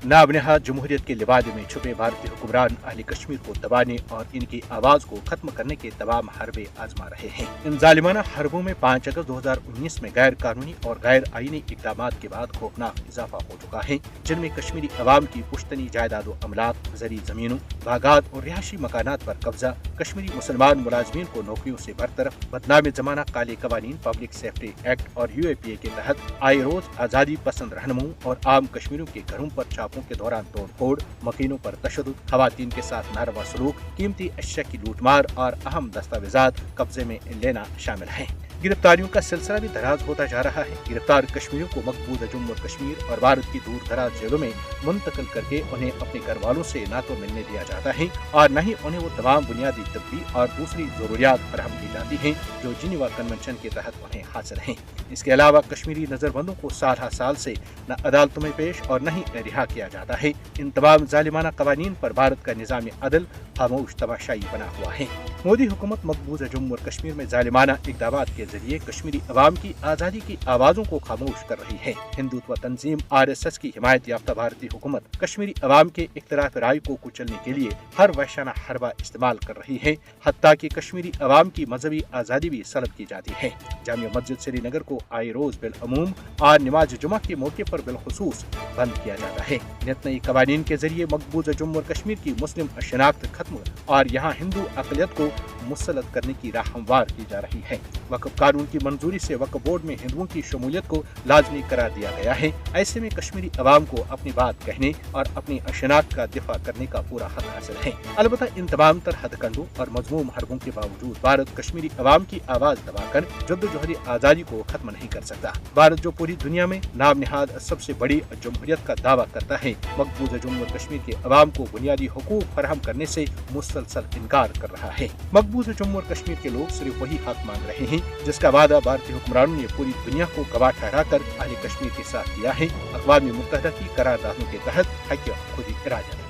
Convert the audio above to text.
नाब नहाद जमहूरियत के लिबादे में छुपे भारतीय हुक्मरान अहले कश्मीर को दबाने और इनकी आवाज को खत्म करने के तमाम हरबे आजमा रहे हैं। इन जालिमाना हरबों में 5 अगस्त 2019 में गैर कानूनी और गैर आईनी इकदाम के बाद खौफनाक इजाफा हो चुका है, जिनमें कश्मीरी अवाम की पुश्तनी जायदाद व अमलाक, ज़री जमीनों, बागात और रिहायशी मकानात पर कब्जा, कश्मीरी मुसलमान मुलाजमीन को नौकरियों से बरतरफ, बदनाम जमाना काले कवानीन, पब्लिक सेफ्टी एक्ट और UAPA के तहत आए रोज आज़ादी पसंद रहनुमाओं और आम कश्मीरियों के घरों पर छापों के दौरान तोड़ फोड़, मकीनों पर तशद्दुद, खवातीन के साथ नारवा सलूक, कीमती अशिया की लूटमार और अहम दस्तावेजात कब्जे में लेना शामिल है। गिरफ्तारियों का सिलसिला भी दराज होता जा रहा है। गिरफ्तार कश्मीरियों को मकबूजा जम्मू और कश्मीर और भारत की दूर दराज जेलों में मुंतकिल करके उन्हें अपने घर वालों से ना तो मिलने दिया जाता है और न ही उन्हें वो तमाम बुनियादी तब्बी और दूसरी जरूरियात फराहम की जाती हैं जो जिनेवा कन्वेंशन के तहत उन्हें हासिल हैं। इसके अलावा कश्मीरी नजरबंदों को साल से न अदालतों में पेश और न ही रिहा किया जाता है। इन तमाम जालिमाना कवानीन पर भारत का निज़ाम अदल खामोश तमाशाई बना हुआ है। मोदी हुकूमत मकबूजा जम्मू और कश्मीर में जालिमाना इक़दामात के जरिए कश्मीरी अवाम की आज़ादी की आवाज़ों को खामोश कर रही है। हिंदुत्व तंजीम RSS की हिमायत याफ्ता भारतीय हुकूमत कश्मीरी अवाम के इख्तिलाफ राय को कुचलने के लिए हर वहशाना हरबा इस्तेमाल कर रही है, हत्ता कि कश्मीरी अवाम की मजहबी आज़ादी भी सलब की जाती है। जामिया मस्जिद श्रीनगर को आए रोज बिलअमूम और नमाज जुमा के मौके पर बिलखुसूस बंद किया जाता है। नित नई कवानीन के जरिए मकबूजा जम्मू और कश्मीर की मुस्लिम शनाख्त खत्म और यहाँ हिंदू अक़लियत को मुसल्लत करने की राह हमवार की जा रही है। वक्फ कानून की मंजूरी से वक्फ बोर्ड में हिंदुओं की शमूलियत को लाजमी करार दिया गया है। ऐसे में कश्मीरी अवाम को अपनी बात कहने और अपनी शनाख्त का दिफा करने का पूरा हक हासिल है। अलबत्ता इन तमाम तर हथकंडों और मजमूम हरबों के बावजूद भारत कश्मीरी अवाम की आवाज दबाकर जद्दोजहद आज़ादी को खत्म नहीं कर सकता। भारत जो पूरी दुनिया में नाम निहाद सबसे बड़ी जमहूरियत का दावा करता है, मकबूजा जम्मू और कश्मीर के अवाम को बुनियादी हुकूक फराहम करने से मुसलसल इनकार कर रहा है। मकबूजा जम्मू और कश्मीर के लोग सिर्फ वही हक मांग रहे हैं जिसका वादा भारतीय हुक्मरानों ने पूरी दुनिया को गवाह ठहराकर अहले कश्मीर के साथ किया है। अक़वाम मुत्तहिदा की करारदादों के तहत हक़ खुद इरादा